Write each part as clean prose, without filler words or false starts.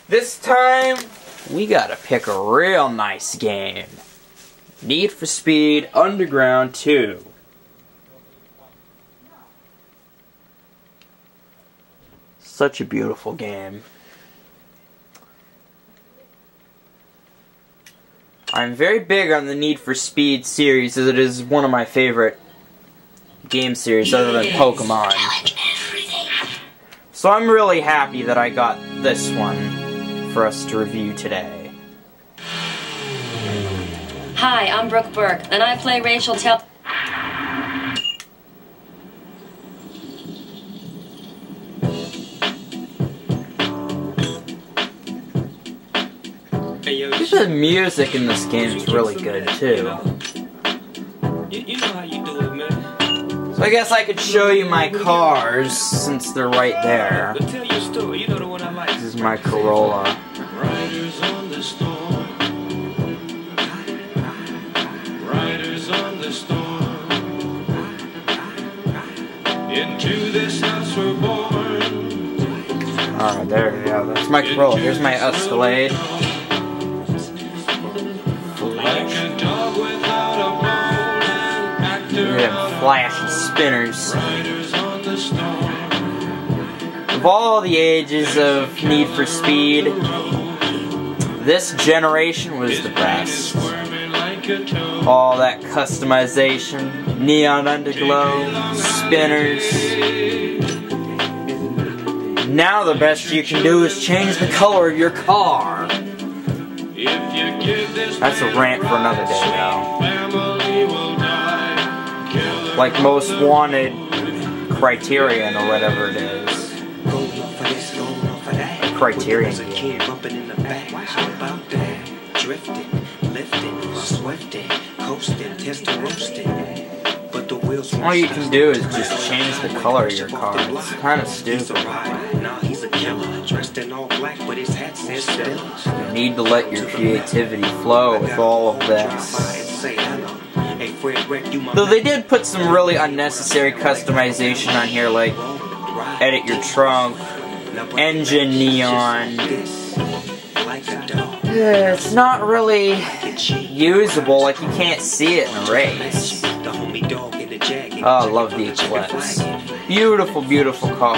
This time, we gotta pick a real nice game. Need for Speed Underground 2. Such a beautiful game. I'm very big on the Need for Speed series, as it is one of my favorite game series other than Pokemon. So I'm really happy that I got this one for us to review today. Hi, I'm Brooke Burke, and I play Rachel Tell. The music in this game is really good too. So I guess I could show you my cars since they're right there. This is my Corolla. Alright, there we go. That's my Corolla. Here's my Escalade. Flash and spinners. Of all the ages of Need for Speed, this generation was the best. All that customization, neon underglow, spinners. Now the best you can do is change the color of your car. That's a rant for another day, though. Like Most Wanted, Criterion, or whatever it is. Criterion game. All you can do is just change the color of your car. It's kind of stupid. You need to let your creativity flow with all of this. Though they did put some really unnecessary customization on here, like edit your trunk, engine neon. It's not really usable, like you can't see it in a race. Oh, I love the Eclipse. Beautiful, beautiful car.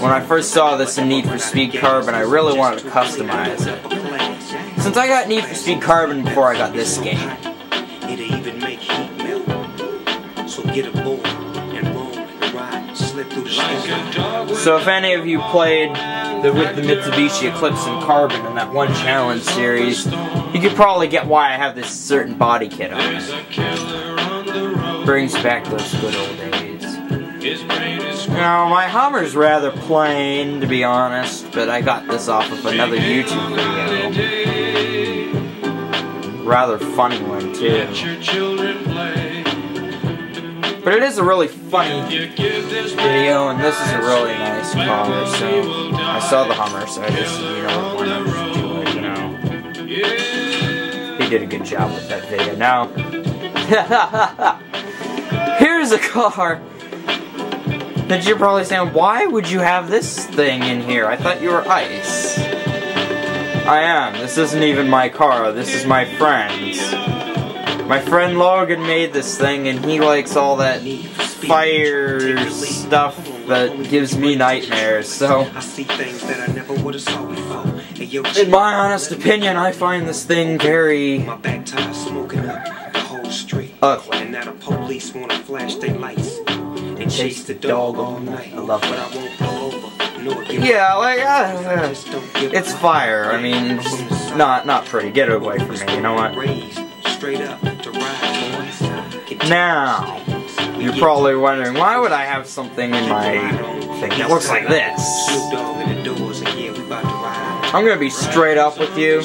When I first saw this in Need for Speed Carbon, I really wanted to customize it. Since I got Need for Speed Carbon before I got this game. So if any of you played with the Mitsubishi Eclipse and Carbon in that one challenge series, you could probably get why I have this certain body kit on it. Brings back those good old days. Now, my Hummer's rather plain, to be honest, but I got this off of another YouTube video. Rather funny one, too. But it is a really funny video, and this is a really nice car, so I saw the Hummer, so I just, wanted to do it, He did a good job with that video. Now, here's a car that you're probably saying, why would you have this thing in here? I thought you were Ice. I am. This isn't even my car. This is my friend's. My friend Logan made this thing, and he likes all that fire stuff that gives me nightmares, so in my honest opinion, I find this thing very ugly. Chase the dog all night. I love that. Yeah, like, it's fire. I mean, not pretty. Get it away from me, you know what? Now, you're probably wondering, why would I have something in my thing that looks like this? I'm gonna be straight up with you.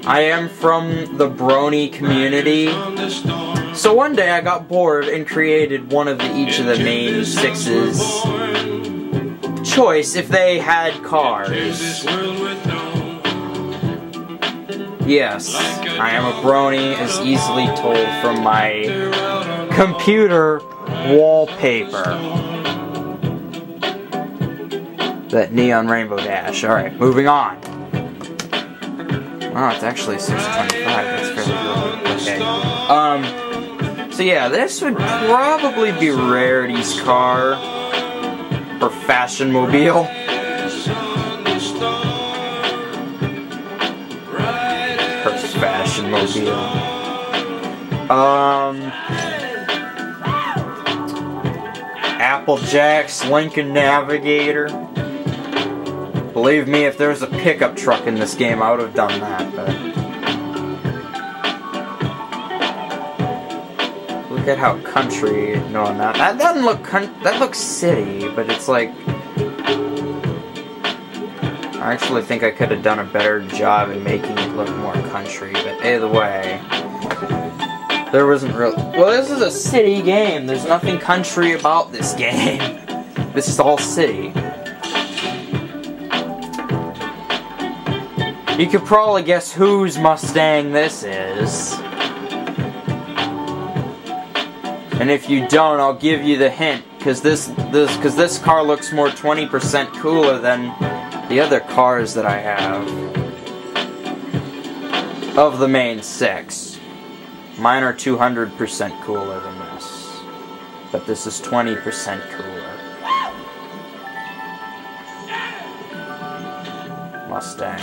I am from the Brony community. So one day I got bored and created one of each of the main six's choice if they had cars. Yes, I am a brony, as easily told from my computer wallpaper. That Neon Rainbow Dash. Alright, moving on. Oh, it's actually 625. That's fairly good. Okay. So yeah, this would probably be Rarity's car. Or Fashion Mobile. Her Fashion Mobile. Applejack's Lincoln Navigator. Believe me, if there was a pickup truck in this game, I would have done that, but... Look at how country... No, not... That doesn't look... That looks city, but it's like... I actually think I could have done a better job in making it look more country, but either way... There wasn't real... Well, this is a city game. There's nothing country about this game. This is all city. You could probably guess whose Mustang this is. And if you don't, I'll give you the hint, because this car looks more 20% cooler than the other cars that I have. Of the main 6. Mine are 200% cooler than this. But this is 20% cooler. Mustang.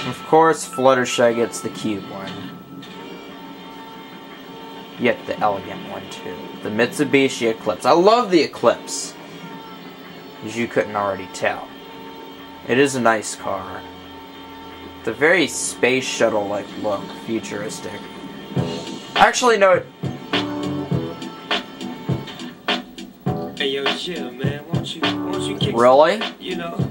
Of course, Fluttershy gets the cute one. Yet the elegant one, too. The Mitsubishi Eclipse. I love the Eclipse. As you couldn't already tell. It is a nice car. It's a very space shuttle-like look. Futuristic. Actually, no. Hey, yo, chill, man. Won't you kick Really? You know.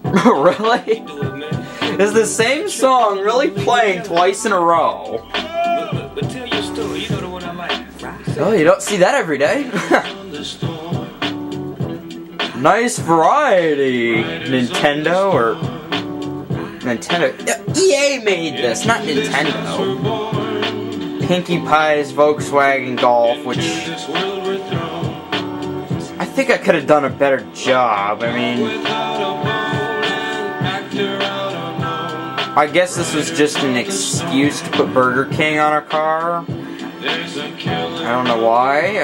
Really? Do it, man. Is the same song really playing twice in a row? But tell your story. You know the one I like. Oh, you don't see that every day. Nice variety. Nintendo or... Nintendo... EA made this, not Nintendo. Pinkie Pie's Volkswagen Golf, which... I think I could have done a better job. I mean... I guess this was just an excuse to put Burger King on a car. I don't know why.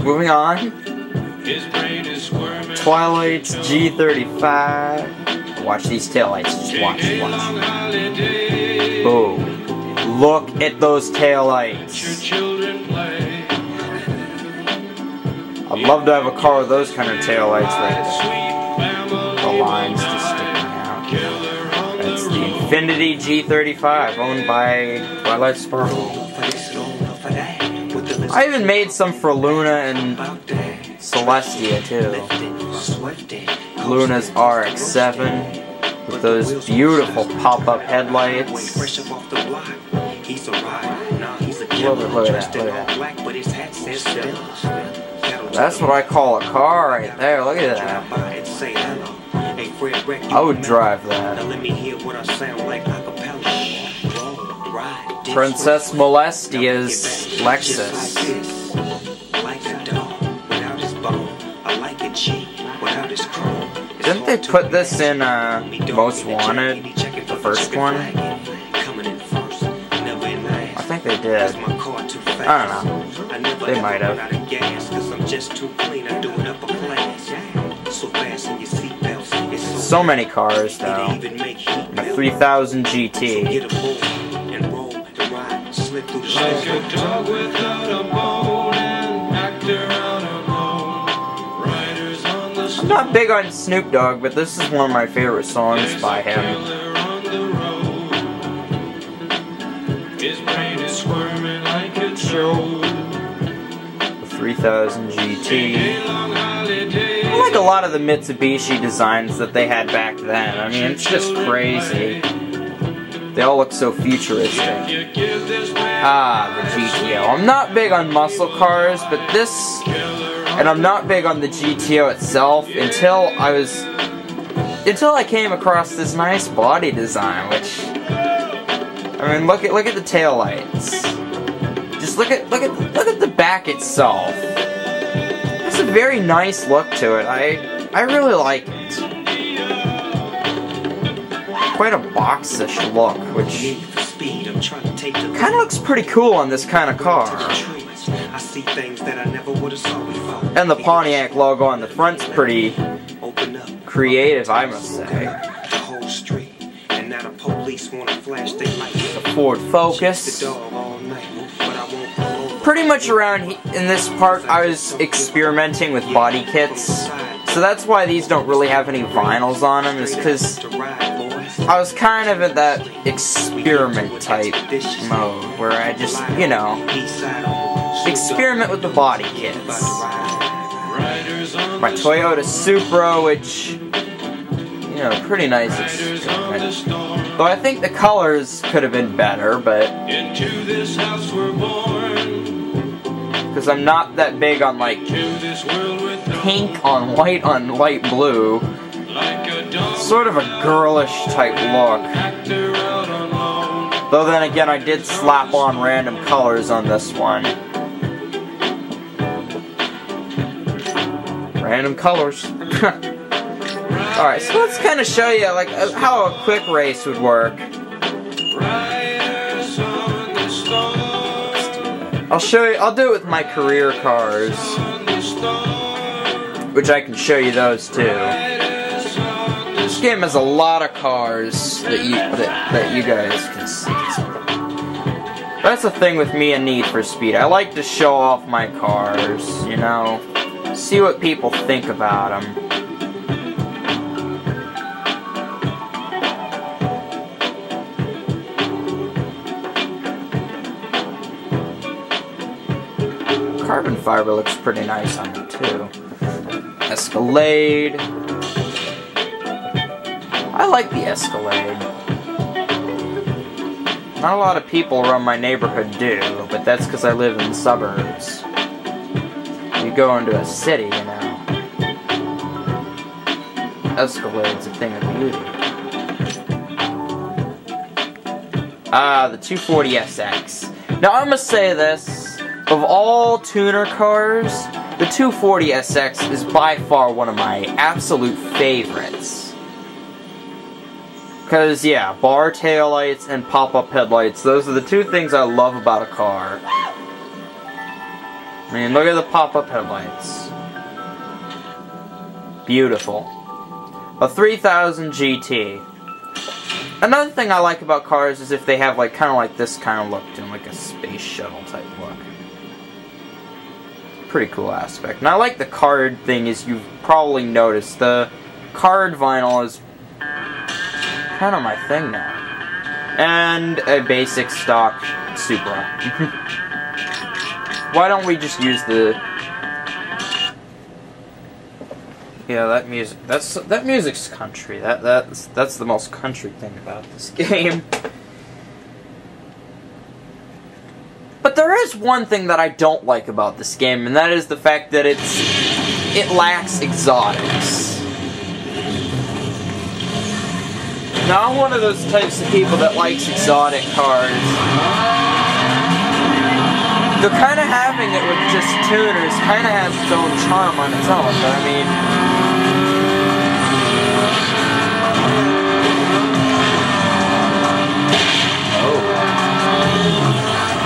Moving on. Twilight's G35. Watch these taillights. Just watch. Oh. Look at those taillights. I'd love to have a car with those kind of taillights right there. The lines just sticking out. That's the Infiniti G35, owned by Twilight Sparkle. I even made some for Luna and Celestia too. Luna's RX-7 with those beautiful pop-up headlights. Look at that. That's what I call a car right there. Look at that. I would drive that. Princess Molestia's Lexus. Didn't they put this in Most Wanted, the first one? I think they did. I don't know. They might have. So many cars, though. And a 3000 GT. I'm not big on Snoop Dogg, but this is one of my favorite songs by him. The 3000 GT. I like a lot of the Mitsubishi designs that they had back then. I mean, it's just crazy. They all look so futuristic. Ah, the GTO. I'm not big on muscle cars, but this... And I'm not big on the GTO itself until I came across this nice body design, which... I mean, look at the taillights. Just look at the back itself. very nice look to it. I really like it. Quite a boxish look, which kind of looks pretty cool on this kind of car. And the Pontiac logo on the front's pretty creative, I must say. The Ford Focus. Pretty much around in this part, I was experimenting with body kits. So that's why these don't really have any vinyls on them, is because I was kind of in that experiment type mode, where I just, you know, experiment with the body kits. My Toyota Supra, which, you know, pretty nice experiment. Though I think the colors could have been better, but because I'm not that big on, like, pink on light blue. Sort of a girlish type look. Though then again, I did slap on random colors on this one. Random colors. Alright, so let's kind of show you like how a quick race would work. I'll do it with my career cars, which I can show you those too. This game has a lot of cars that you guys can see. That's the thing with me and Need for Speed. I like to show off my cars, you know, see what people think about them. Carbon fiber looks pretty nice on it too. Escalade. I like the Escalade. Not a lot of people around my neighborhood do, but that's because I live in the suburbs. You go into a city, you know. Escalade's a thing of beauty. Ah, the 240SX. Now I must say this. Of all tuner cars, the 240SX is by far one of my absolute favorites. Because, yeah, bar taillights and pop-up headlights, those are the two things I love about a car. I mean, look at the pop-up headlights. Beautiful. A 3000 GT. Another thing I like about cars is if they have, like, kind of like this kind of look to them, like a space shuttle type look. Pretty cool aspect. And I like the card thing, as you've probably noticed. The card vinyl is kind of my thing now. And a basic stock Supra. Why don't we just use the... Yeah, that music. That music's country. That's the most country thing about this game. But there is one thing that I don't like about this game, and that is the fact that it lacks exotics. Now, I'm one of those types of people that likes exotic cars. So kind of having it with just tuners kind of has its own charm on its own, but I mean...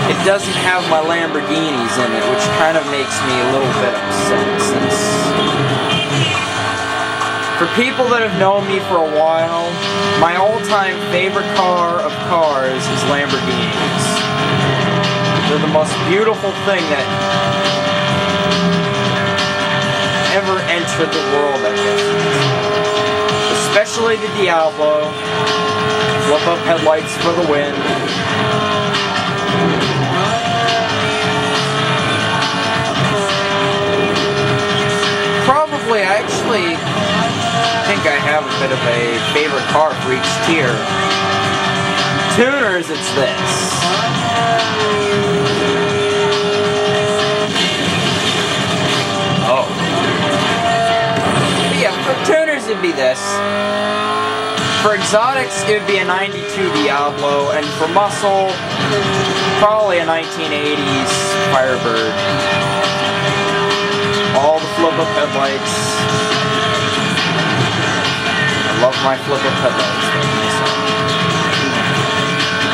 It doesn't have my Lamborghinis in it, which kind of makes me a little bit upset, since for people that have known me for a while, my all-time favorite car of cars is Lamborghinis. They're the most beautiful thing that ever entered the world, I guess. Especially the Diablo. Flip-up headlights for the win. Probably, I actually think I have a bit of a favorite car for each tier. Tuners, it's this. Oh. But yeah, for tuners it'd be this. For exotics, it would be a 92 Diablo, and for muscle, probably a 1980s Firebird. All the flip-up headlights. I love my flip-up headlights.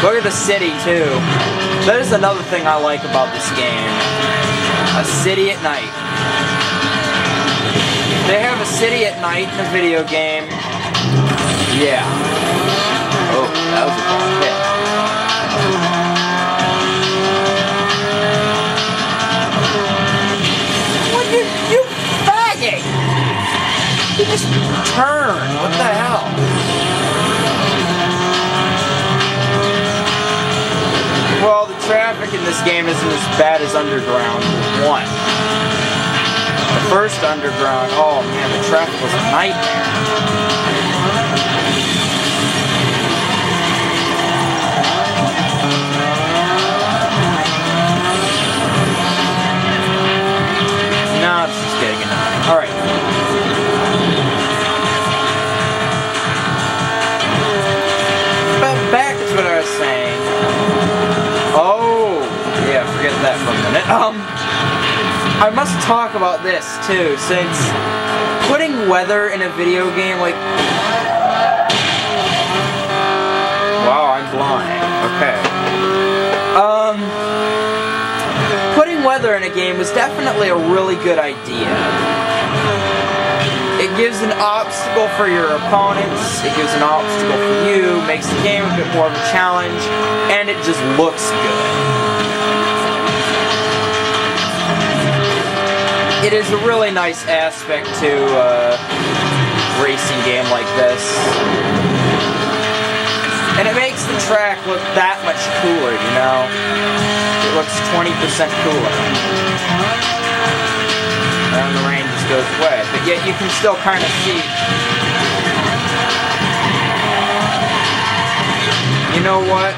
Look at the city, too. That is another thing I like about this game. A city at night. They have a city at night in a video game. Yeah. Oh, that was a bad hit. What you faggot! You just turned. What the hell? Well, the traffic in this game isn't as bad as Underground 1. The first Underground, oh man, the traffic was a nightmare. No, it's just getting annoying. Alright. But back to what I was saying. Oh, yeah, forget that for a minute. I must talk about this, too, since putting weather in a video game, like... Wow, I'm blind. Okay. Putting weather in a game was definitely a really good idea. It gives an obstacle for your opponents, it gives an obstacle for you, makes the game a bit more of a challenge, and it just looks good. It is a really nice aspect to a racing game like this. And it makes the track look that much cooler, you know? It looks 20% cooler. And the rain just goes away. But yet you can still kind of see. You know what?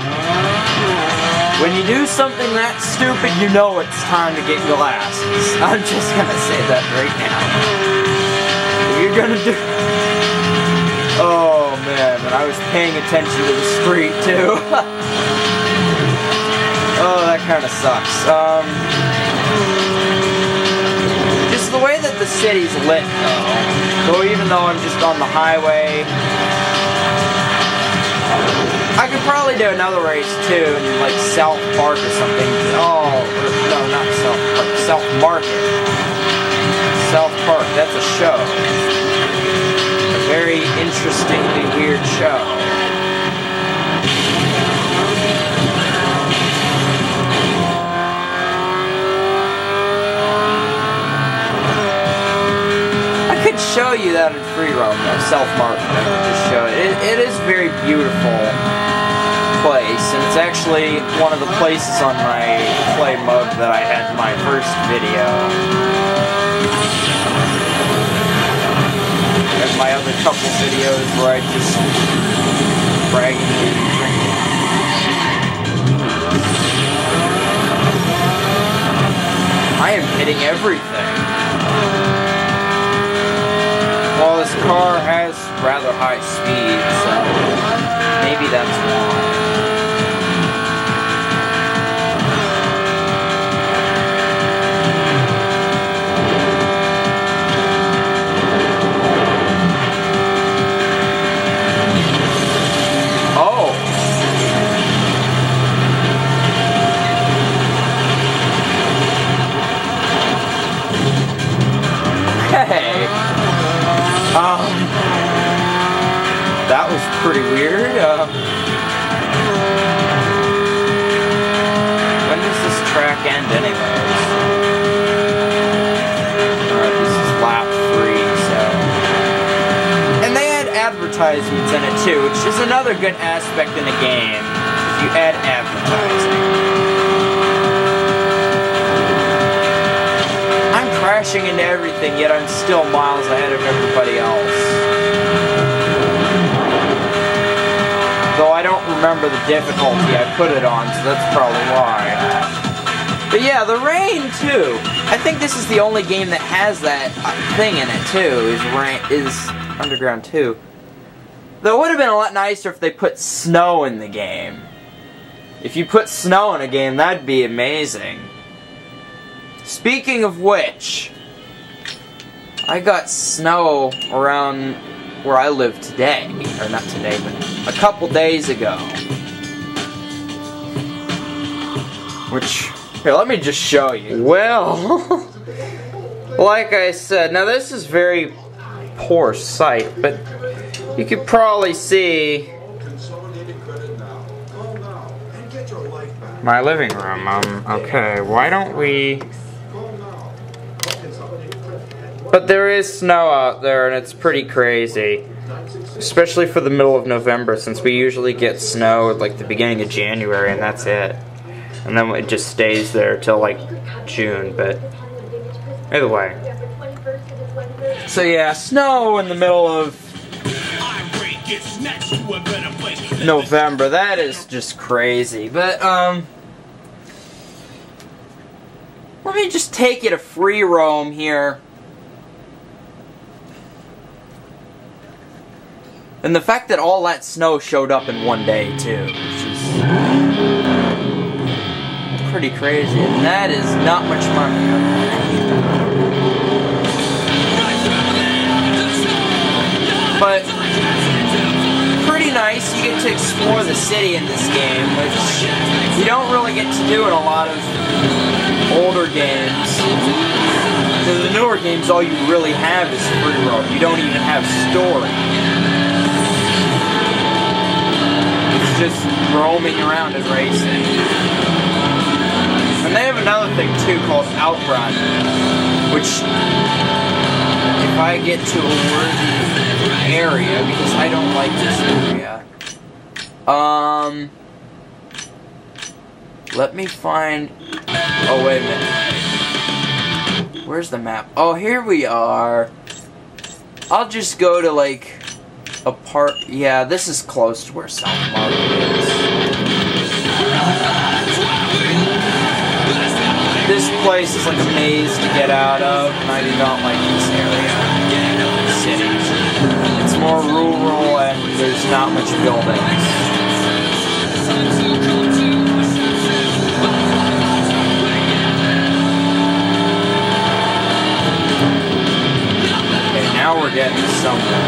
When you do something that stupid, you know it's time to get glasses. I'm just gonna say that right now. If you're gonna do... Oh man, and I was paying attention to the street too. Oh, that kinda sucks. Just the way that the city's lit though. So even though I'm just on the highway, I could probably do another race too, in like South Park or something. Oh, no, not South Park. South Market. South Park, that's a show. A very interestingly weird show. I could show you that in free roam, though. South Market, I could just show it. It is very beautiful place, and it's actually one of the places on my play mug that I had in my first video. And my other couple videos where I just bragging and drinking. I am hitting everything. Well, this car has rather high speed, so maybe that's why. That was pretty weird. When does this track end anyways? Alright, this is lap 3, so... And they had advertisements in it too, which is another good aspect in a game. If you add advertising. I'm crashing into everything, yet I'm still miles ahead of everybody else. Though I don't remember the difficulty I put it on, so that's probably why. But yeah, the rain too. I think this is the only game that has that thing in it too, is Underground 2. Though it would have been a lot nicer if they put snow in the game. If you put snow in a game, that'd be amazing. Speaking of which, I got snow around where I live today. Or not today, but a couple days ago. Which, here, let me just show you. Well, like I said, now this is very poor sight, but you could probably see my living room. Okay, why don't we... But there is snow out there, and it's pretty crazy. Especially for the middle of November, since we usually get snow at like the beginning of January, and that's it. And then it just stays there till like June, but either way. So yeah, snow in the middle of November, that is just crazy. But let me just take you to free roam here. And the fact that all that snow showed up in one day too, which is pretty crazy, and that is not much money. But pretty nice. You get to explore the city in this game, which you don't really get to do in a lot of older games. In the newer games, all you really have is free roam. You don't even have story. It's just roaming around and racing. And they have another thing too called Outrun, which if I get to a worthy area, because I don't like this area, let me find, oh wait a minute, where's the map? Oh, here we are. I'll just go to like a part, yeah, this is close to where South Market is. This place is like a maze to get out of, and I do not like this area. City. It's more rural and there's not much buildings. Okay, now we're getting somewhere.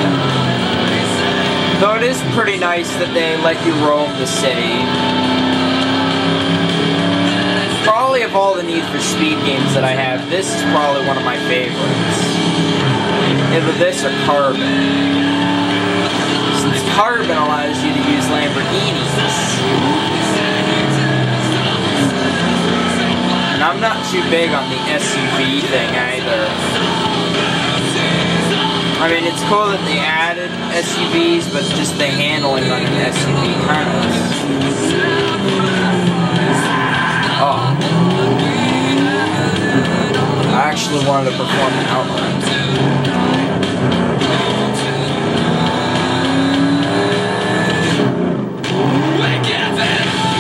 Though it is pretty nice that they let you roam the city. Probably of all the Need for Speed games that I have, this is probably one of my favorites. Either this or Carbon. Since Carbon allows you to use Lamborghinis. And I'm not too big on the SUV thing either. I mean, it's cool that they added SUVs, but just the handling on an SUV kind of... Oh. I actually wanted to perform an outrun.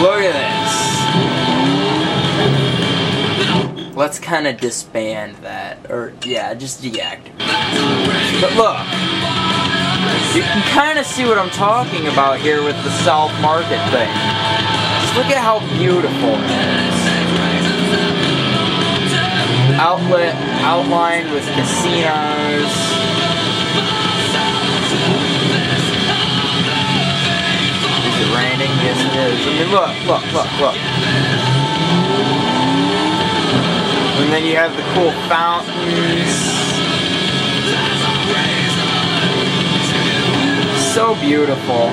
Look at this. Let's kind of disband that. Or, yeah, just deactivate. But look. You can kind of see what I'm talking about here with the South Market thing. Just look at how beautiful it is. Outlet outlined with casinos. Is it raining? Yes, it is. I mean, look. And then you have the cool fountains. So beautiful.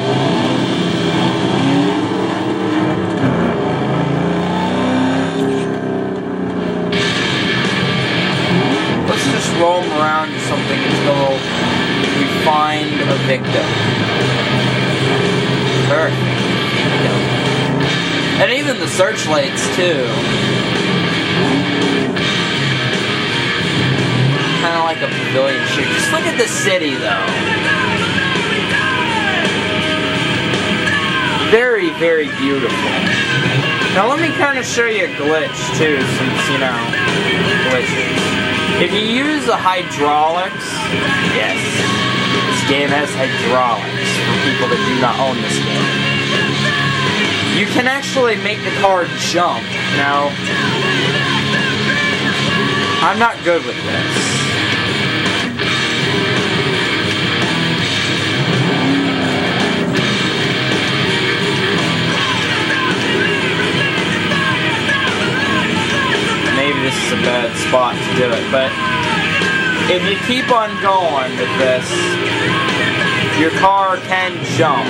Let's just roam around to something until we find a victim. Perfect. And even the searchlights too. Kind of like a pavilion shape. Just look at the city though. Very, very beautiful. Now let me kind of show you a glitch too, since, you know, glitches. If you use the hydraulics, yes, this game has hydraulics for people that do not own this game. You can actually make the car jump. Now, I'm not good with this. this is a bad spot to do it, but if you keep on going with this, your car can jump.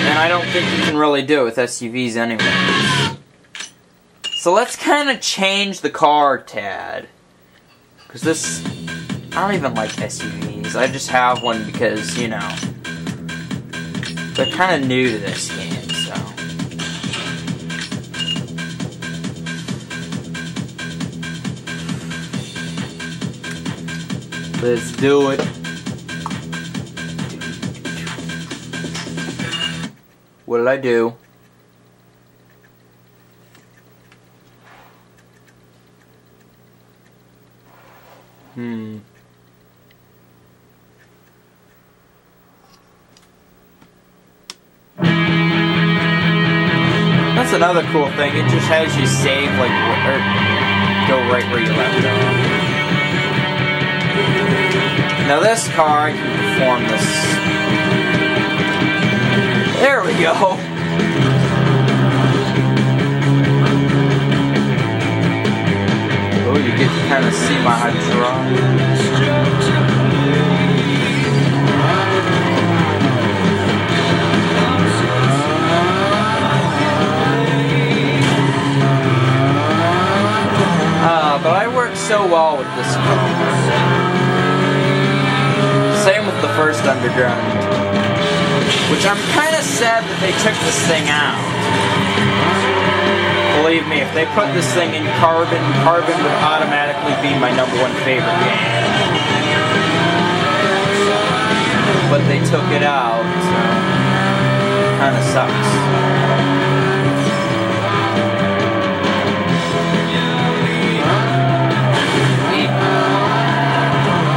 And I don't think you can really do it with SUVs anyways. So let's kind of change the car a tad. Because this, I don't even like SUVs. I just have one because, you know, they're kind of new to this game, so. Let's do it. What did I do? That's another cool thing. It just has you save, like, or go right where you left off. Now this car, I can perform this. There we go. Oh, you get to kind of see my hydraulics. But I work so well with this car. Same with the first Underground. Which I'm kind of sad that they took this thing out. Believe me, if they put this thing in Carbon, Carbon would automatically be my #1 favorite game. But they took it out, so it kind of sucks.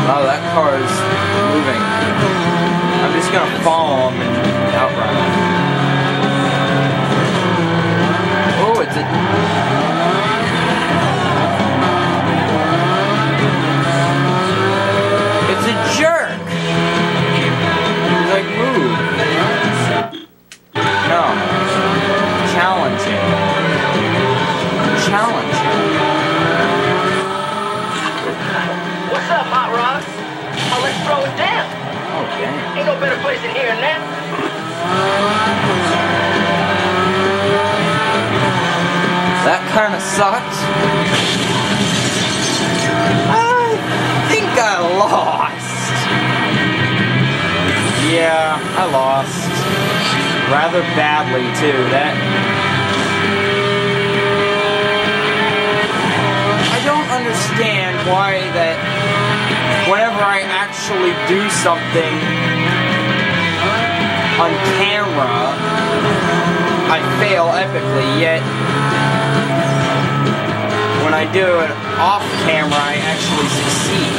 Oh, that car is moving. I'm just gonna follow him and outrun him. Oh, it's a... It's a jerk! He's like, move. No. Challenge him. Challenge him. What's up, Hot Rod? Oh, let's throw it down. Oh, dang. Ain't no better place than here and there. That kind of sucked. I think I lost. Yeah, I lost. Rather badly, too. I don't understand why that whenever I actually do something on camera, I fail epically, yet when I do it off camera, I actually succeed.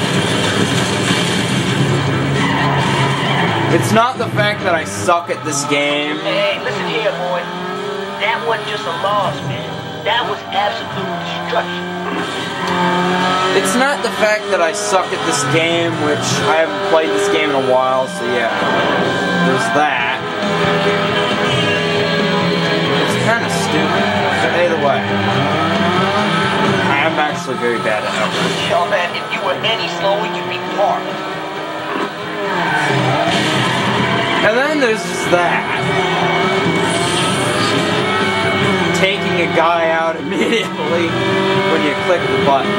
It's not the fact that I suck at this game. Hey, listen here, boy. That wasn't just a loss, man. That was absolute destruction. It's not the fact that I suck at this game, which I haven't played this game in a while, so yeah. There's that. It's kind of stupid, but either way. I'm actually very bad at it. Yo, man, if you were any slower, you'd be parked. And then there's just that. Taking a guy out immediately when you click the button.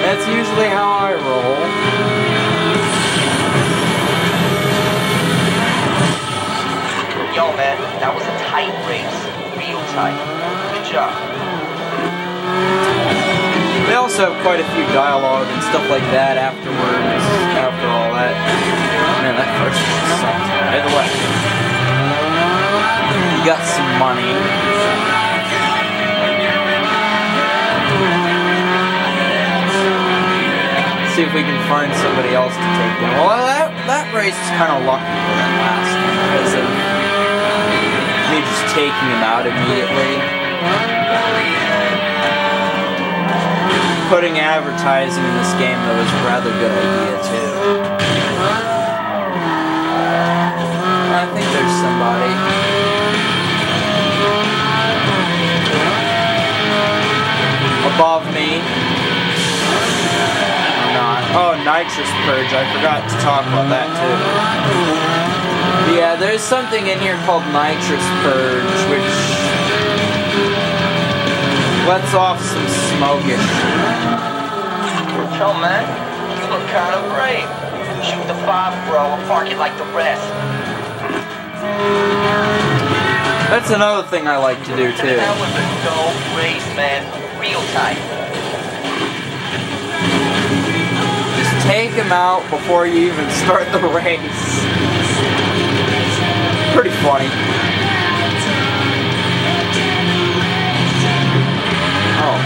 That's usually how I roll. Yo, man, that was a tight race. Real tight. Good job. They also have quite a few dialogue and stuff like that afterwards, after all that. Man, that first one sucked. Either way. You got some money. See if we can find somebody else to take down. Well, that race is kind of lucky for that last one because of me just taking him out immediately. Putting advertising in this game, though, is a rather good idea, too. I think there's somebody. Above me. Or not. Oh, Nitrous Purge. I forgot to talk about that too. Yeah, there's something in here called Nitrous Purge, which lets off some smokish. Yo, man, you look kind of brave. Shoot the 5, bro, and park it like the rest. That's another thing I like to do too. That was a dope race, man. Real tight. Just take him out before you even start the race. Pretty funny. Oh.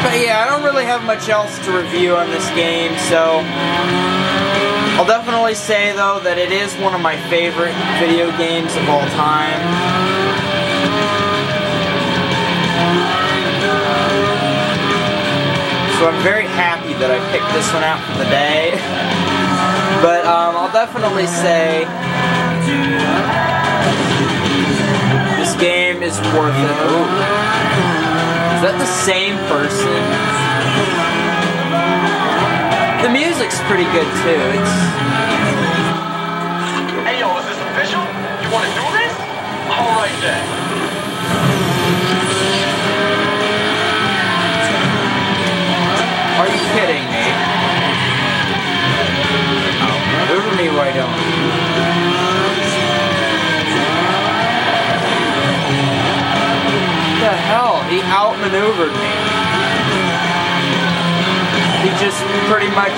But yeah, I don't really have much else to review on this game, so I'll definitely say though that it is one of my favorite video games of all time. So I'm very happy that I picked this one out for the day. But I'll definitely say this game is worth it. Ooh. Is that the same person? The music's pretty good too. Hey yo, is this official? You want to do this? Alright then. Are you kidding me? Over me, why don't you? What the hell? He outmaneuvered me. He just pretty much...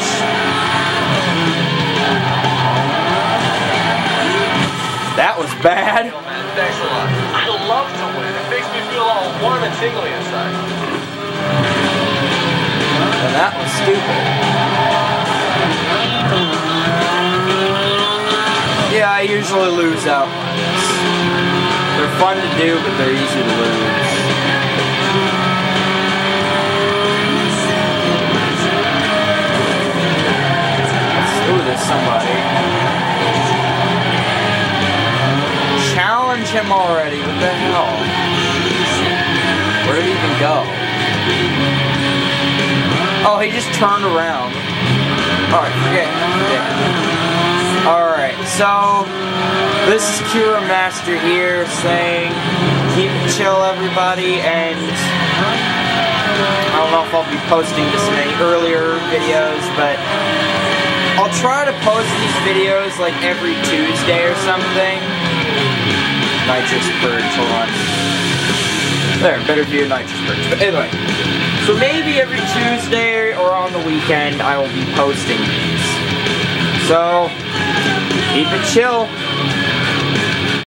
That was bad. Yo, man, thanks a lot. I love to win. It makes me feel all warm and tingly inside. And that was stupid. Yeah, I usually lose out ones. They're fun to do, but they're easy to lose. Ooh, there's somebody. Challenge him already, what the hell? Where did he even go? Oh, he just turned around. Alright, forget it. Alright, so this is Kira Master here saying keep it chill everybody, and I don't know if I'll be posting this in any earlier videos, but I'll try to post these videos like every Tuesday or something. Nitrous Purge, hold on. There, better view of Nitrous Purge. But anyway, so maybe every Tuesday or on the weekend I will be posting these. So, keep it chill.